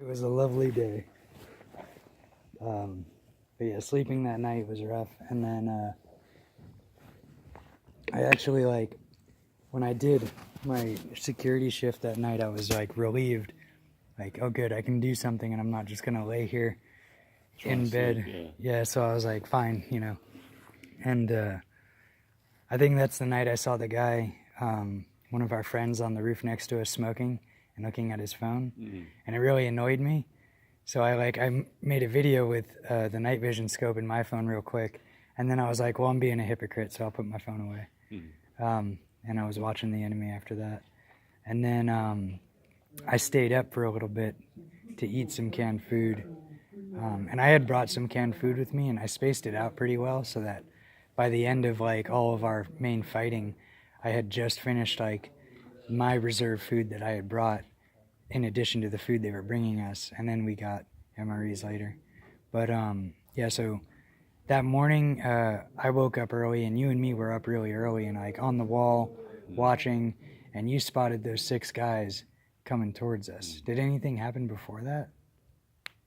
It was a lovely day. But yeah, sleeping that night was rough. And then I actually, like, when I did my security shift that night, I was like relieved. Like, oh good, I can do something and I'm not just gonna lay here in bed. Sleep, yeah, so I was like, fine, you know. And I think that's the night I saw the guy, one of our friends on the roof next to us, smoking and looking at his phone. And it really annoyed me. So I made a video with the night vision scope in my phone real quick, and then I was like, well, I'm being a hypocrite, so I'll put my phone away. And I was watching the enemy after that. And then I stayed up for a little bit to eat some canned food. And I had brought some canned food with me, and I spaced it out pretty well so that by the end of like all of our main fighting, I had just finished like my reserve food that I had brought in addition to the food they were bringing us, and then we got MREs later. But yeah, so that morning I woke up early, and you and me were up really early and like on the wall watching, and you spotted those 6 guys coming towards us. Did anything happen before that?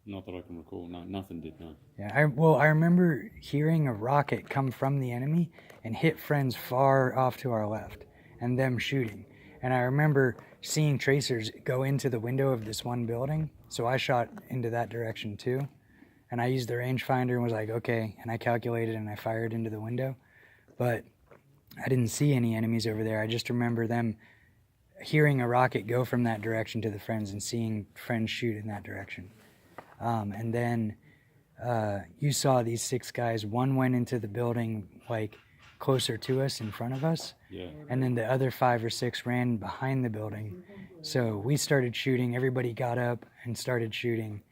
Not that I can recall. No, nothing did, no. Yeah, I remember hearing a rocket come from the enemy and hit friends far off to our left, and them shooting. And I remember seeing tracers go into the window of this one building, so I shot into that direction too. And I used the rangefinder and was like, okay, and I calculated and I fired into the window. But I didn't see any enemies over there. I just remember them hearing a rocket go from that direction to the friends and seeing friends shoot in that direction. And then you saw these 6 guys. One went into the building like closer to us in front of us, and then the other 5 or 6 ran behind the building. So we started shooting. Everybody got up and started shooting,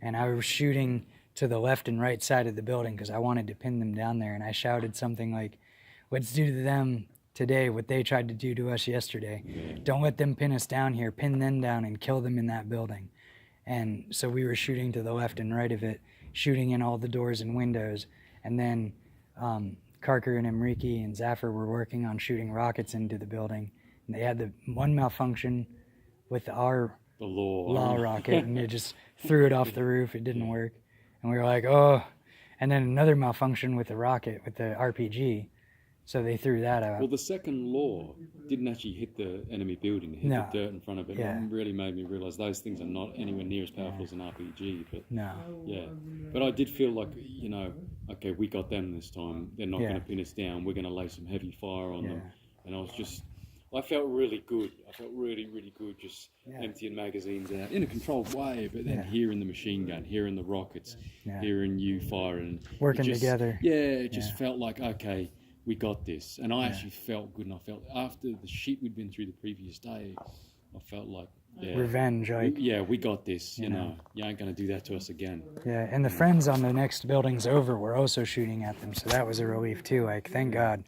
and I was shooting to the left and right side of the building because I wanted to pin them down there. And I shouted something like, let's do to them today what they tried to do to us yesterday. Don't let them pin us down here. Pin them down and kill them in that building. And so we were shooting to the left and right of it, shooting in all the doors and windows. And then Carker and Enrique and Zaffer were working on shooting rockets into the building. And they had the one malfunction with the law rocket, and it just threw it off the roof. It didn't work. And we were like, oh. And then another malfunction with the rocket, with the RPG. So they threw that out. Well, the second law didn't actually hit the enemy building. It hit the dirt in front of it. Yeah. It really made me realise those things are not anywhere near as powerful as an RPG. But no. Yeah. But I did feel like, you know, okay, we got them this time. They're not going to pin us down. We're going to lay some heavy fire on them. And I felt really good. I felt really, really good just emptying magazines out in a controlled way, but then hearing the machine gun, hearing the rockets, hearing you fire. And working together. Yeah, it just felt like, okay, we got this. And I actually felt good, and I felt after the shit we'd been through the previous day, I felt like revenge, like we got this, you know, you ain't gonna do that to us again. Yeah, and the friends on the next buildings over were also shooting at them, so that was a relief too, like thank God,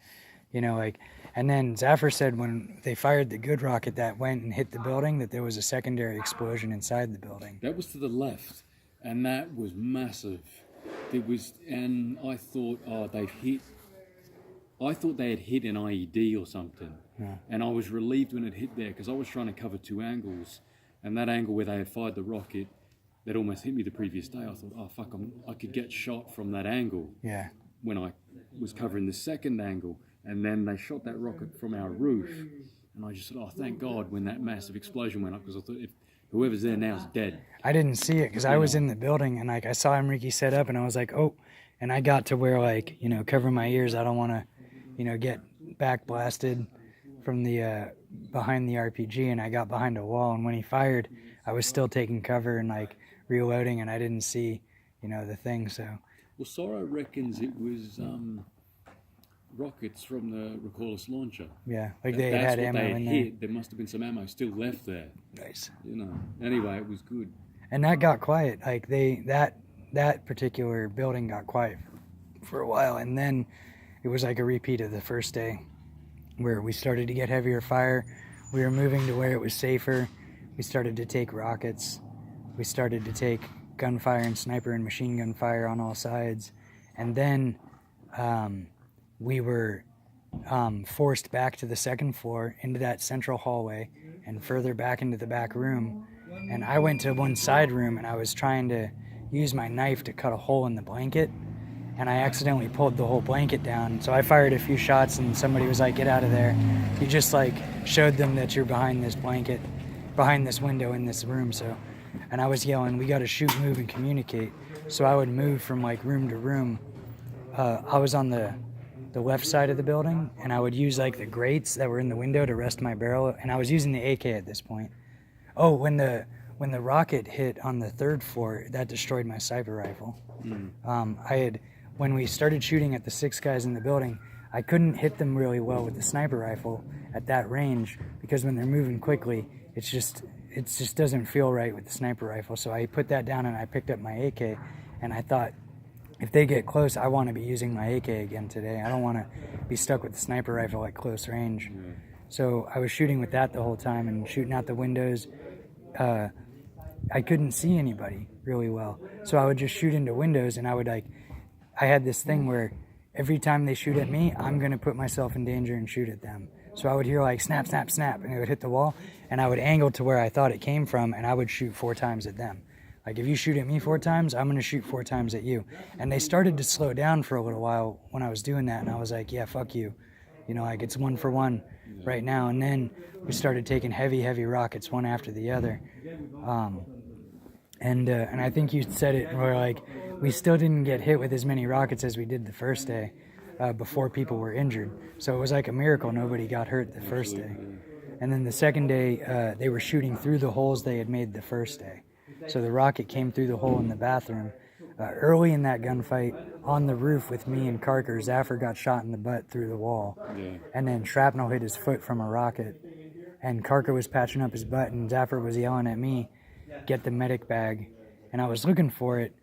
you know, like. And then Zaffer said when they fired the good rocket that went and hit the building that there was a secondary explosion inside the building. That was to the left, and that was massive. It was, and I thought, I thought they had hit an IED or something. And I was relieved when it hit there because I was trying to cover 2 angles, and that angle where they had fired the rocket that almost hit me the previous day, I thought, oh fuck, I could get shot from that angle. Yeah. When I was covering the second angle, and then they shot that rocket from our roof, and I just said, oh thank God when that massive explosion went up, because I thought if whoever's there now is dead. I didn't see it because I was in the building, and like I saw Enrique set up, and I was like, oh, and I got to where like, you know, covering my ears, I don't want to, you know, get back blasted from the behind the RPG, and I got behind a wall, and when he fired I was still taking cover and like reloading, and I didn't see, you know, the thing. So well, Sorrow reckons it was rockets from the recoilless launcher. Yeah, like they had ammo in there. There must have been some ammo still left there. Nice. You know. Anyway, it was good. And that got quiet. Like that particular building got quiet for a while, and then it was like a repeat of the first day where we started to get heavier fire. We were moving to where it was safer. We started to take rockets. We started to take gunfire and sniper and machine gun fire on all sides. And then we were forced back to the second floor into that central hallway and further back into the back room. and I went to one side room and I was trying to use my knife to cut a hole in the blanket, and I accidentally pulled the whole blanket down. So I fired a few shots and somebody was like, get out of there. You just like showed them that you're behind this blanket, behind this window in this room. So, and I was yelling, we got to shoot, move, and communicate. So I would move from like room to room. I was on the left side of the building, and I would use like the grates that were in the window to rest my barrel, and I was using the AK at this point. Oh, when the rocket hit on the 3rd floor, that destroyed my sniper rifle. When we started shooting at the 6 guys in the building, I couldn't hit them really well with the sniper rifle at that range, because when they're moving quickly, it just doesn't feel right with the sniper rifle. So I put that down and I picked up my AK, and I thought, if they get close, I want to be using my AK again today. I don't want to be stuck with the sniper rifle at close range. So I was shooting with that the whole time and shooting out the windows. I couldn't see anybody really well. So I would just shoot into windows, and I had this thing where every time they shoot at me, I'm going to put myself in danger and shoot at them. So I would hear like snap, snap, snap, and it would hit the wall, and I would angle to where I thought it came from, and I would shoot 4 times at them. Like, if you shoot at me 4 times, I'm going to shoot 4 times at you. And they started to slow down for a little while when I was doing that, and I was like, yeah, fuck you. You know, like, it's 1 for 1 right now. And then we started taking heavy rockets one after the other. And I think you said it, where, like, we still didn't get hit with as many rockets as we did the first day before people were injured. So it was like a miracle nobody got hurt the first day. And then the second day, they were shooting through the holes they had made the first day. So the rocket came through the hole in the bathroom. Early in that gunfight, on the roof with me and Carker, Zaffer got shot in the butt through the wall. And then shrapnel hit his foot from a rocket. And Carker was patching up his butt, and Zaffer was yelling at me, get the medic bag. And I was looking for it,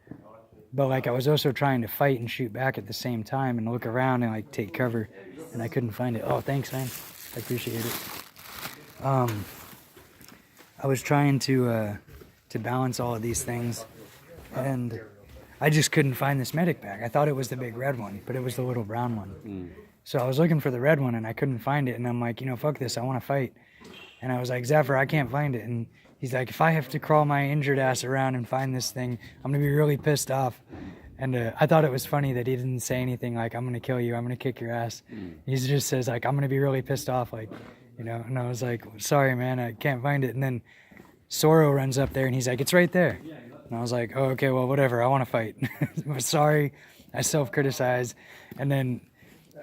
but like I was also trying to fight and shoot back at the same time and look around and like take cover, and I couldn't find it. Oh, thanks, man. I appreciate it. I was trying to balance all of these things, and I just couldn't find this medic bag. I thought it was the big red one, but it was the little brown one. So I was looking for the red one, and I couldn't find it, and I'm like, you know, fuck this, I want to fight. And I was like, Zaffer, I can't find it. And he's like, if I have to crawl my injured ass around and find this thing, I'm going to be really pissed off. And I thought it was funny that he didn't say anything like, I'm going to kill you, I'm going to kick your ass. He just says, like, I'm going to be really pissed off, like, you know. And I was like, sorry, man, I can't find it. And then Soro runs up there, and he's like, it's right there. And I was like, oh, okay, well, whatever, I want to fight. Sorry, I self-criticize. And then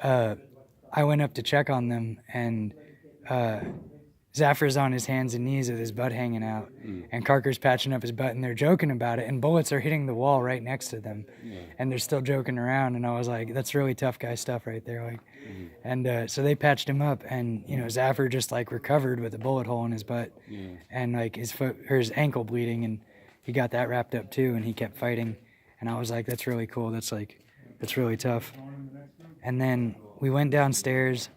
I went up to check on them, and Zaffer's on his hands and knees with his butt hanging out, and Carker's patching up his butt, and they're joking about it, and bullets are hitting the wall right next to them, and they're still joking around. And I was like, that's really tough guy stuff right there, like. And so they patched him up, and you know, Zaffer just like recovered with a bullet hole in his butt, and like his foot or his ankle bleeding, and he got that wrapped up too, and he kept fighting. And I was like, that's really cool, that's really tough. And then we went downstairs.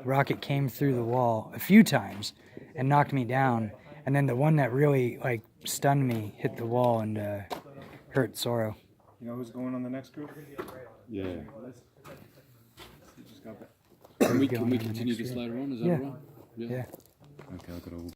Rocket came through the wall a few times and knocked me down, and then the one that really like stunned me hit the wall and hurt Soro. You know who's going on the next group? Yeah. He just got back. Can we continue this later on? Is that all right? Yeah. Okay, I've got to